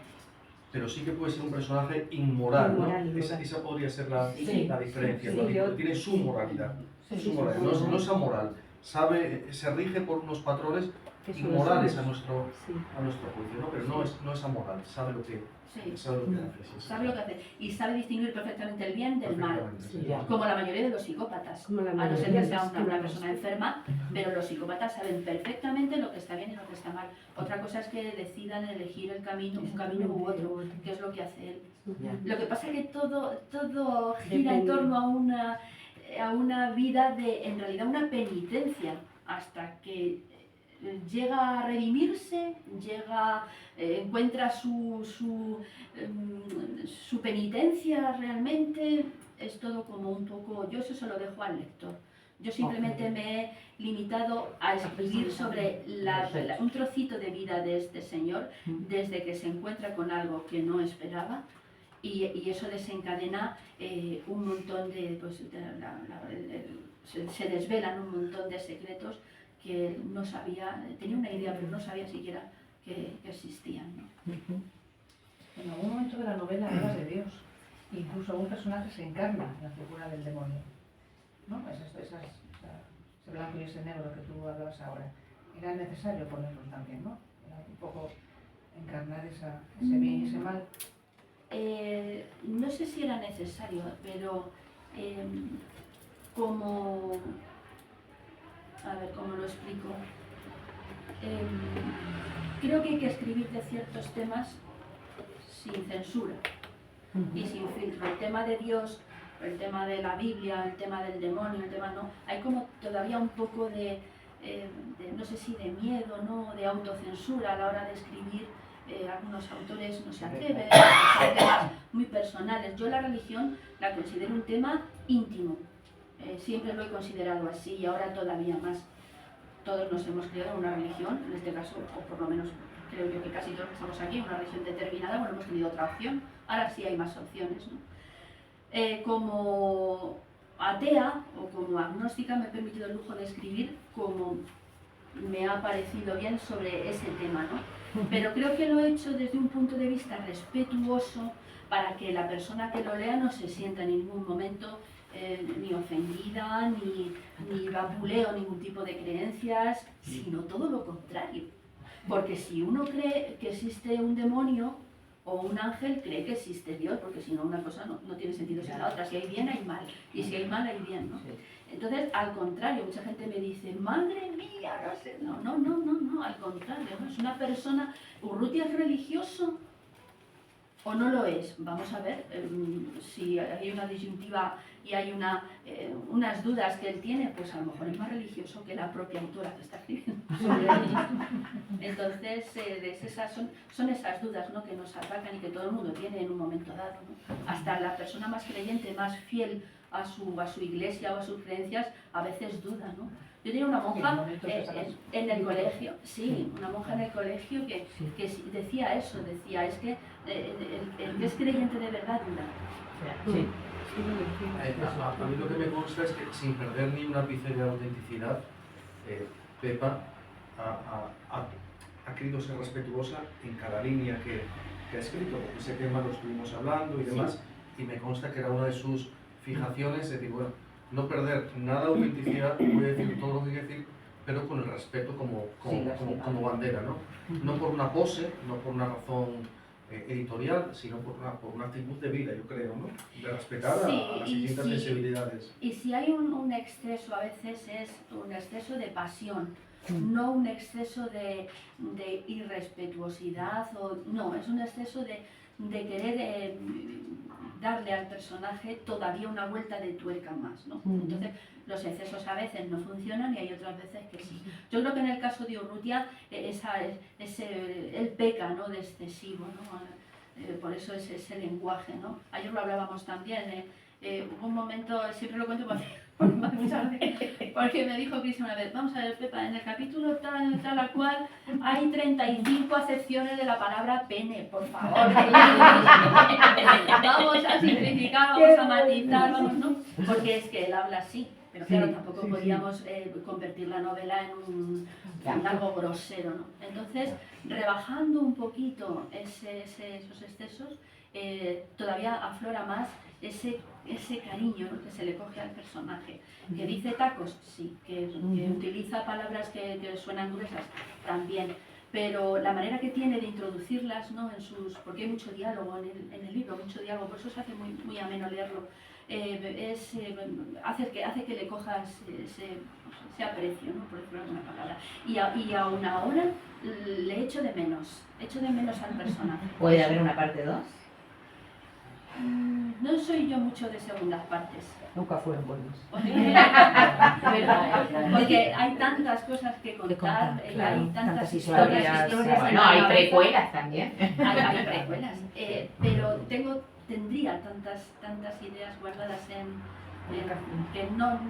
pero sí que puede ser un personaje inmoral, ¿no? Inmoral. Esa podría ser la Sí, diferencia, sí, ¿no? yo- Tiene su moralidad, Sí, su sí, moralidad. sí. No es amoral, se rige por unos patrones Que son los inmorales suyos. a nuestro Sí. juicio, ¿no? Pero no es amoral, sabe lo que Sí, hace. Sí. sabe lo que hace y sabe distinguir perfectamente el bien del mal, Perfectamente, sí. Ya. como la mayoría de los psicópatas. Como la A no ser mayoría que de sea los una psicópatas. persona enferma, pero los psicópatas saben perfectamente lo que está bien y lo que está mal. Una cosa es que decidan elegir el camino, un camino u otro, que es lo que hace él. ya. Lo que pasa es que todo gira en Depende. torno a una vida de, en realidad, una penitencia, hasta que llega a redimirse, encuentra su penitencia realmente. Es todo como un poco, yo eso se lo dejo al lector. Yo simplemente me he limitado a escribir sobre un trocito de vida de este señor, desde que se encuentra con algo que no esperaba, y eso desencadena un montón de, pues, se desvelan un montón de secretos que él no sabía, tenía una idea, pero no sabía siquiera que existían, ¿no? En algún momento de la novela hablas de Dios, incluso un personaje se encarna en la figura del demonio, ¿no? Ese blanco y ese negro que tú hablabas ahora, era necesario ponerlos también, ¿no? Era un poco encarnar ese bien y ese mal. No sé si era necesario, pero como... A ver, ¿cómo lo explico? Creo que hay que escribir de ciertos temas sin censura y sin filtro. El tema de Dios, el tema de la Biblia, el tema del demonio, el tema no. Hay como todavía un poco de no sé si de miedo, ¿no? De autocensura a la hora de escribir. Algunos autores no se atreven, son temas muy personales. Yo la religión la considero un tema íntimo. Siempre lo he considerado así y ahora todavía más. Todos nos hemos criado en una religión, en este caso, o por lo menos creo yo que casi todos que estamos aquí, en una religión determinada, bueno, hemos tenido otra opción, ahora sí hay más opciones, ¿no? Como atea o como agnóstica me he permitido el lujo de escribir como me ha parecido bien sobre ese tema, ¿no? Pero creo que lo he hecho desde un punto de vista respetuoso para que la persona que lo lea no se sienta en ningún momento ni ofendida, ni vapuleo ningún tipo de creencias, sino todo lo contrario. Porque si uno cree que existe un demonio o un ángel, cree que existe Dios, porque si no una cosa no tiene sentido sin la otra. Si hay bien, hay mal. Y si hay mal, hay bien, ¿no? Entonces, al contrario, mucha gente me dice, madre mía, no sé, no, al contrario, ¿no? Es una persona, ¿Urrutia es religioso o no lo es? Vamos a ver, si hay una disyuntiva y hay unas dudas que él tiene, pues a lo mejor es más religioso que la propia autora que está escribiendo. Entonces, son esas dudas, ¿no? Que nos atacan y que todo el mundo tiene en un momento dado, ¿no? Hasta la persona más creyente, más fiel a su iglesia o a sus creencias, a veces duda, ¿no? Yo tenía una monja en el colegio, sí, una monja en el colegio que decía eso, decía, es que el que es creyente de verdad duda. Sí. A mí lo que me consta es que sin perder ni un ápice de autenticidad, Pepa ha querido ser respetuosa en cada línea que ha escrito, porque ese tema lo estuvimos hablando y demás, y me consta que era una de sus fijaciones, es decir, bueno, no perder nada de autenticidad, voy a decir todo lo que hay que decir, pero con el respeto como Sí, bandera, ¿no? No por una pose, no por una razón editorial, sino por una actitud de vida, yo creo, ¿no? De respetar Sí, a las y distintas sí. sensibilidades. Y si hay un exceso, a veces es un exceso de pasión, no un exceso de irrespetuosidad, no, es un exceso de querer darle al personaje todavía una vuelta de tuerca más, ¿no? Entonces, los excesos a veces no funcionan y hay otras veces que sí. Yo creo que en el caso de Urrutia, él peca, ¿no?, de excesivo, ¿no? Por eso es ese lenguaje, ¿no? Ayer lo hablábamos también, hubo un momento, siempre lo cuento porque me dijo Cris una vez, vamos a ver, Pepa, en el capítulo tal a cual hay 35 acepciones de la palabra pene, por favor. Vamos a simplificar, vamos a matizar, vamos, ¿no? Porque es que él habla así, pero claro, tampoco podíamos convertir la novela en algo grosero, ¿no? Entonces, rebajando un poquito esos excesos, todavía aflora más ese cariño, ¿no?, que se le coge al personaje. ¿Que dice tacos? Sí. ¿Que utiliza palabras que suenan gruesas? También. Pero la manera que tiene de introducirlas, ¿no?, porque hay mucho diálogo en el libro, mucho diálogo, por eso se hace muy ameno leerlo, hace que le cojas ese aprecio, ¿no?, por decirlo de alguna palabra. Y aún ahora le echo de menos al personaje. ¿Puede haber una parte 2? No soy yo mucho de segundas partes. Nunca fueron buenos. Porque hay tantas cosas que contar, claro, hay tantas tantas historias. Bueno, hay precuelas también. Hay precuelas, pero tendría tantas ideas guardadas que no,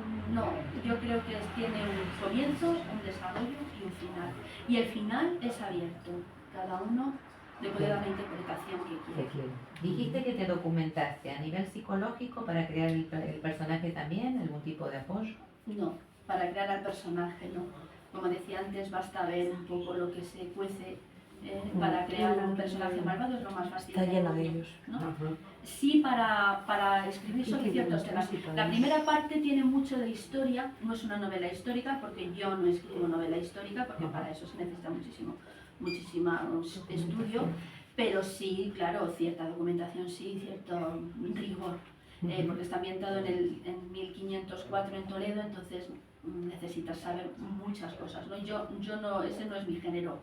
yo creo que tiene un comienzo, un desarrollo y un final. Y el final es abierto, cada uno le puede dar la interpretación que quiera. Dijiste que te documentaste a nivel psicológico para crear el personaje también, algún tipo de apoyo. No, para crear al personaje no. Como decía antes, basta ver un poco lo que se cuece para crear un personaje malvado, es lo más fácil. Está lleno de ellos, ¿no? Sí, para escribir sobre ciertos temas. La primera parte tiene mucho de historia, no es una novela histórica, porque yo no escribo novela histórica, porque para eso se necesita muchísimo estudio, pero sí, claro, cierta documentación, sí, cierto rigor, porque está ambientado en 1504 en Toledo, entonces necesitas saber muchas cosas, ¿no? Yo no, ese no es mi género,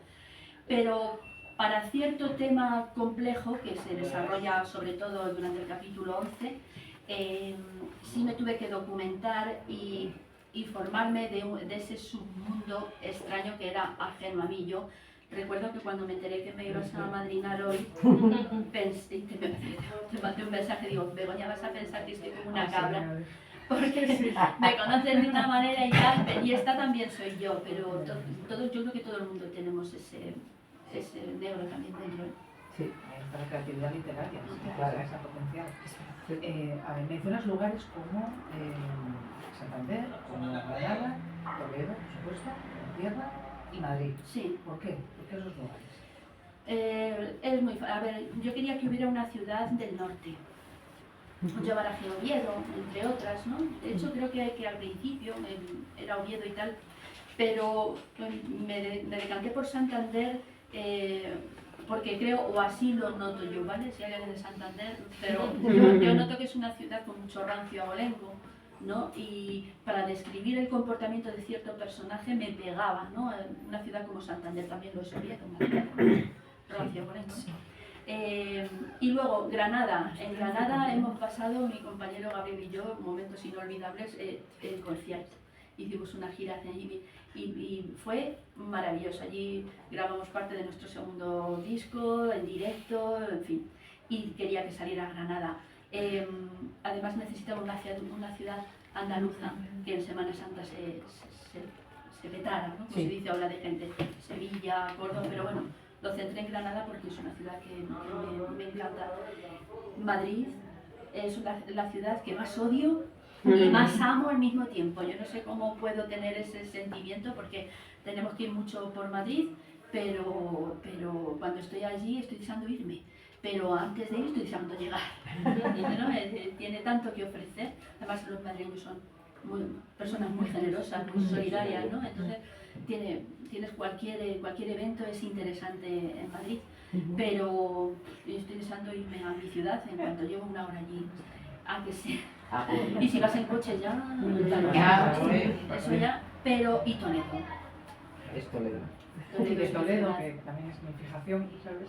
pero para cierto tema complejo que se desarrolla sobre todo durante el capítulo 11, sí me tuve que documentar y formarme de ese submundo extraño que era ajeno a mí. Yo recuerdo que cuando me enteré que me ibas a madrinar hoy, te mandé un mensaje, digo, Begoña, vas a pensar que estoy como una cabra, porque me conoces de una manera y tal, y esta también soy yo, pero yo creo que todo el mundo tenemos ese negro también dentro. Sí, está la creatividad literaria, Claro. esa potencial. A ver, mencionas lugares como Santander, como Granada, Toledo, por supuesto, Tierra y Madrid. Sí. ¿Por qué? ¿Por qué esos lugares? Es muy fácil. A ver, yo quería que hubiera una ciudad del norte. Yo barajé Oviedo, entre otras, ¿no? De hecho, creo que al principio era Oviedo y tal, pero me decanté por Santander porque creo, o así lo noto yo, ¿vale? Si alguien es de Santander, pero yo noto que es una ciudad con mucho rancio abolengo, ¿no? Y para describir el comportamiento de cierto personaje me pegaba, ¿no? Una ciudad como Santander también lo es Oviedo, una ciudad con rancio abolengo. Y luego Granada. En Granada hemos pasado, mi compañero Gabriel y yo, momentos inolvidables en concierto. Hicimos una gira allí y fue maravilloso. Allí grabamos parte de nuestro segundo disco en directo, en fin. Y quería que saliera a Granada. Además necesitaba una ciudad andaluza que en Semana Santa se petara, ¿no? Como se dice ahora de gente. Sevilla, Córdoba, pero bueno. Lo centré en Granada porque es una ciudad que me encanta. Madrid es la ciudad que más odio y más amo al mismo tiempo. Yo no sé cómo puedo tener ese sentimiento porque tenemos que ir mucho por Madrid, pero cuando estoy allí estoy deseando irme. Pero antes de ir estoy deseando llegar. ¿No? Tiene tanto que ofrecer. Además los madrileños son personas muy generosas, muy solidarias, ¿no? Entonces tienes cualquier evento es interesante en Madrid, pero yo estoy deseando irme a mi ciudad en cuanto llevo una hora allí, a que sea. Y si vas en coche ya, eso ya, pero y Toledo. Es Toledo. Y de Toledo, que también es mi fijación, ¿sabes?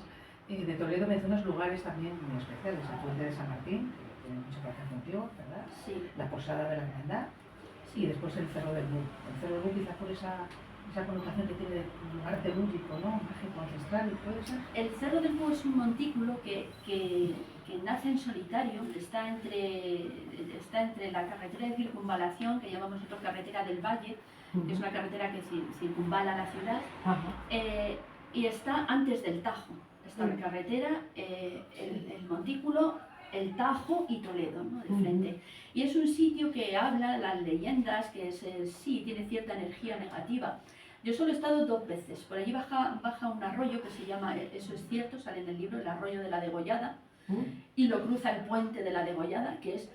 De Toledo mencionas lugares también muy especiales, el puente de San Martín, que tiene mucha relación contigo, ¿verdad? Sí. La posada de la Hermandad, y después el Cerro del Bú. El Cerro del Bú quizá por esa connotación que tiene de lugar telúrico, ¿no? Mágico, ancestral, ¿puede ser? El Cerro del Bú es un montículo que nace en solitario, está entre la carretera de circunvalación, que llamamos nosotros carretera del Valle, que es una carretera que circunvala la ciudad, y está antes del Tajo. Está la carretera, el montículo, el Tajo y Toledo, ¿no? De frente. Y es un sitio que habla, las leyendas, que sí, tiene cierta energía negativa. Yo solo he estado 2 veces. Por allí baja un arroyo que se llama, eso es cierto, sale en el libro, el arroyo de la Degollada, y lo cruza el puente de la Degollada, que es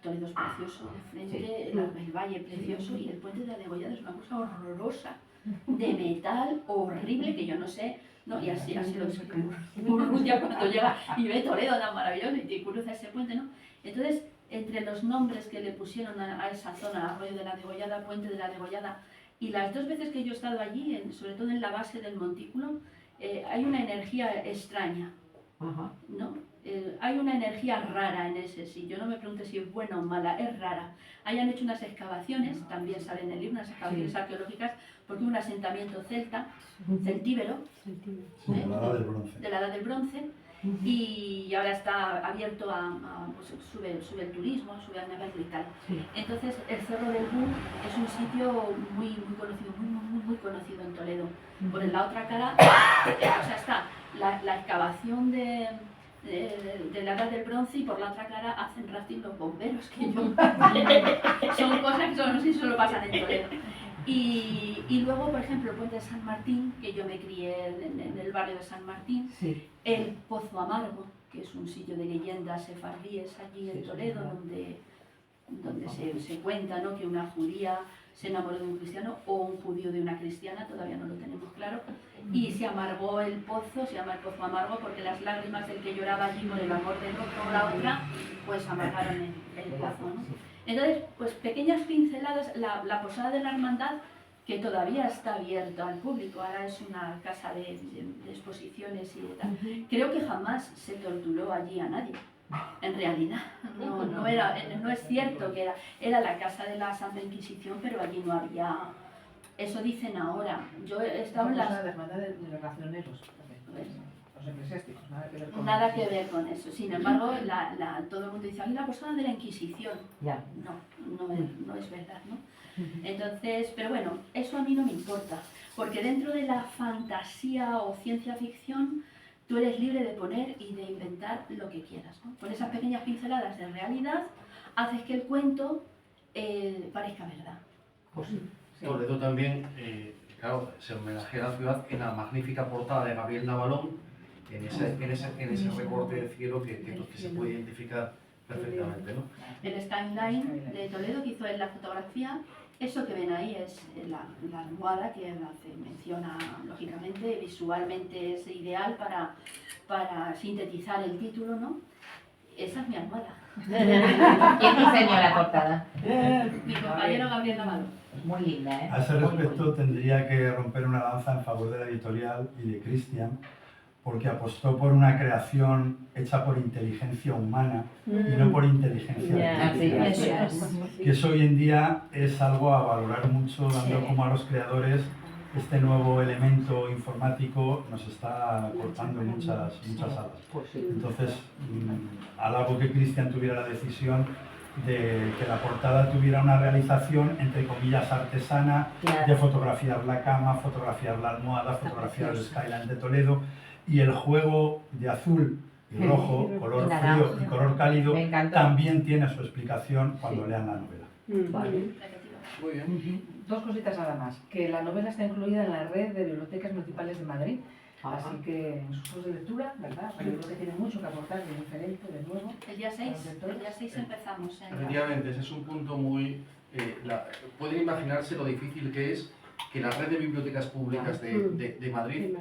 Toledo es precioso, de frente, el valle precioso, y el puente de la Degollada es una cosa horrorosa, de metal horrible, que yo no sé, ¿no? Y así lo Urrutia cuando llega y ve Toledo tan maravilloso y te cruza ese puente, ¿no? Entonces, entre los nombres que le pusieron a esa zona, arroyo de la Degollada, puente de la Degollada, y las 2 veces que yo he estado allí, sobre todo en la base del montículo, hay una energía extraña, ¿no? Hay una energía rara en ese sitio, no me preguntes si es buena o mala, es rara. Hayan hecho unas excavaciones, también sale en el libro, unas excavaciones arqueológicas, porque hubo un asentamiento celtíbero, de la Edad del Bronce. De la Edad del Bronce, y ahora está abierto pues, sube el turismo, sube a navegar y tal. Entonces el Cerro del Bú es un sitio muy conocido, muy conocido en Toledo. Por la otra cara, o sea, está la excavación de la Edad del Bronce, y por la otra cara hacen rafting los bomberos, que son cosas que no sé si solo pasan en Toledo. Y luego, por ejemplo, el puente de San Martín, que yo me crié en el barrio de San Martín, el Pozo Amargo, que es un sitio de leyendas sefardíes allí en Toledo, donde se cuenta, ¿no?, que una judía se enamoró de un cristiano o un judío de una cristiana, todavía no lo tenemos claro, y se amargó el pozo, se llama el Pozo Amargo porque las lágrimas del que lloraba allí por el amor del otro o la otra, pues amargaron el pozo, ¿no? Entonces, pues pequeñas pinceladas, la posada de la Hermandad, que todavía está abierta al público, ahora es una casa de exposiciones y de tal. Creo que jamás se torturó allí a nadie. En realidad, no es cierto que era la casa de la Santa Inquisición, pero allí no había, eso dicen ahora. Yo he estado en la hermandad de los racioneros, los eclesiásticos, nada que ver con eso. Sin embargo, todo el mundo dice, la posada de la Inquisición. No es verdad, ¿no? Entonces, pero bueno, eso a mí no me importa, porque dentro de la fantasía o ciencia ficción, tú eres libre de poner y de inventar lo que quieras, ¿no? Con esas pequeñas pinceladas de realidad, haces que el cuento parezca verdad. Pues sí. Toledo también, claro, se homenajea a la ciudad en la magnífica portada de Gabriel Navalón, en ese recorte de cielo que se puede identificar perfectamente, ¿no? El skyline de Toledo, que hizo en la fotografía, eso que ven ahí es la almohada que menciona, lógicamente, visualmente es ideal para sintetizar el título, ¿no? Esa es mi almohada. ¿Quién diseñó la portada? Mi compañero Gabriel Navalón. Muy linda, ¿eh? A ese respecto tendría que romper una lanza en favor de la editorial y de Cristian, porque apostó por una creación hecha por inteligencia humana y no por inteligencia artificial. Que eso hoy en día es algo a valorar mucho, dando como a los creadores este nuevo elemento informático nos está cortando muchas alas. Entonces, alabo que Cristian tuviera la decisión de que la portada tuviera una realización, entre comillas, artesana, de fotografiar la cama, fotografiar la almohada, fotografiar el skyline de Toledo, y el juego de azul y rojo, color frío y color cálido, también tiene su explicación cuando lean la novela. Muy bien. 2 cositas nada más. Que la novela está incluida en la red de bibliotecas municipales de Madrid, Así que en sus cursos de lectura, ¿verdad? Pero yo creo que tiene mucho que aportar de diferente, de nuevo. El día 6 empezamos. Efectivamente, ese es un punto muy... pueden imaginarse lo difícil que es que la red de bibliotecas públicas de Madrid,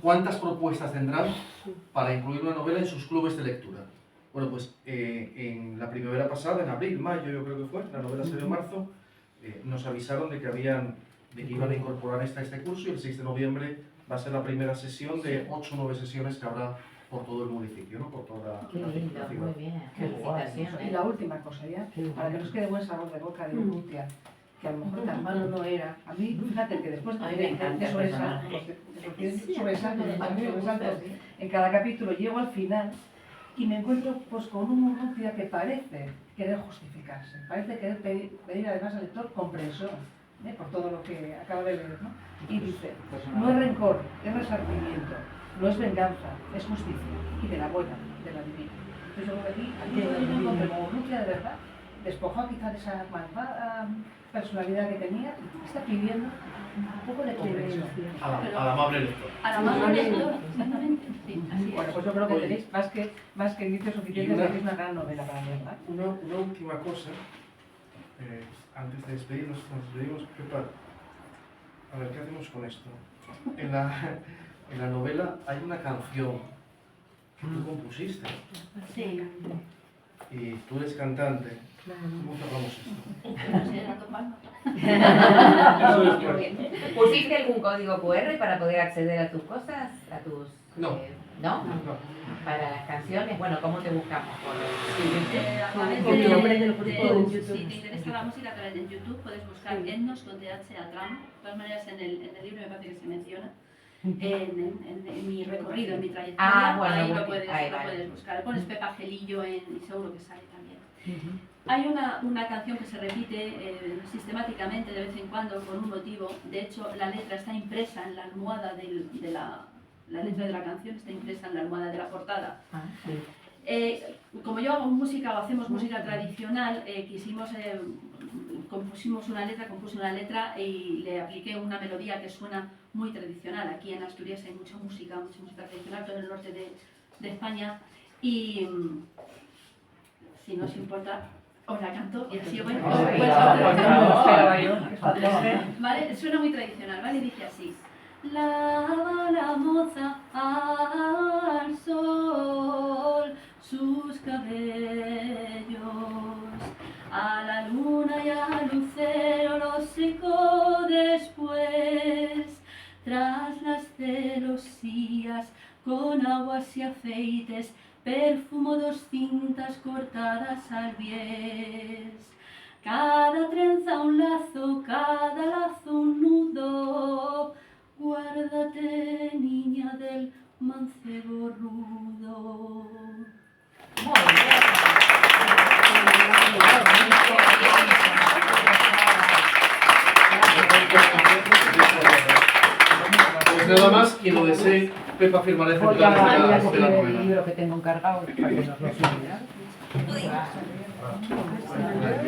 ¿cuántas propuestas tendrán para incluir una novela en sus clubes de lectura? Bueno, pues en la primavera pasada, en abril, mayo yo creo que fue, la novela salió en marzo, nos avisaron de que iban a incorporar este curso, y el 6 de noviembre va a ser la primera sesión de 8 o 9 sesiones que habrá por todo el municipio, ¿no? Por toda Qué la lindo, ciudad. muy bien. Qué guay. Y Felicitaciones. la última cosa ya, para que nos quede buen sabor de boca de Urrutia, que a lo mejor tan malo no era. A mí, fíjate que después A mí me encanta de el sobresaltos, sobresaltos en cada capítulo, llego al final y me encuentro pues con un Urrutia que parece querer justificarse, parece querer pedir además al lector comprensión por todo lo que acaba de leer, ¿no? Y dice, no es rencor, es resarcimiento, no es venganza, es justicia, y de la buena, de la divina. Entonces yo creo que aquí yo encontré como Urrutia de verdad, despojado quizá de esa malvada personalidad que tenía, está pidiendo un poco de comprensión. Al amable lector. A la mano lector, exactamente. Sí, así Bueno, es. pues yo creo que tenéis más que indicios suficientes de que es una gran novela para leerla. Una última cosa, antes de despedirnos, Pepa, a ver, ¿qué hacemos con esto? En la novela hay una canción que tú compusiste Sí, y tú eres cantante. ¿Cómo cerramos esto? no sé, dando palmas. Eso después. ¿Pusiste algún código QR para poder acceder a tus cosas? A tus, No. ¿No? No. Para las canciones, bueno, ¿cómo te buscamos? A través Con el nombre del grupo de en YouTube. YouTube. Si te interesa la música, a través de YouTube puedes buscar Etnos con TH a tramo. De todas maneras, en el libro me parece que se menciona. En mi recorrido, en mi trayectoria, Ah, bueno, ahí lo lo puedes, ahí, lo vale. puedes buscar. Pones Pepa Gelillo y seguro que sale también. Hay una canción que se repite sistemáticamente de vez en cuando por un motivo. De hecho, la letra está impresa en la almohada de la letra de la canción está impresa en la almohada de la portada. Como yo hago música o hacemos música tradicional, compuse una letra y le apliqué una melodía que suena muy tradicional. Aquí en Asturias hay mucha música tradicional, todo el norte de España. Y si no os importa, os la canto y así bueno. Vale, suena muy tradicional, ¿vale? Dice así. Lava la moza al sol sus cabellos, a la luna y al lucero los secó después, tras las celosías con aguas y afeites, perfumó 2 cintas cortadas al bies. Cada trenza un lazo, cada lazo un nudo, guárdate, niña del mancebo rudo. Muy bien. Pues nada más, quien lo desee, Pepa firmará Voy ejemplares a de la coger el novela. libro que tengo encargado para que nos lo sigan. Vale.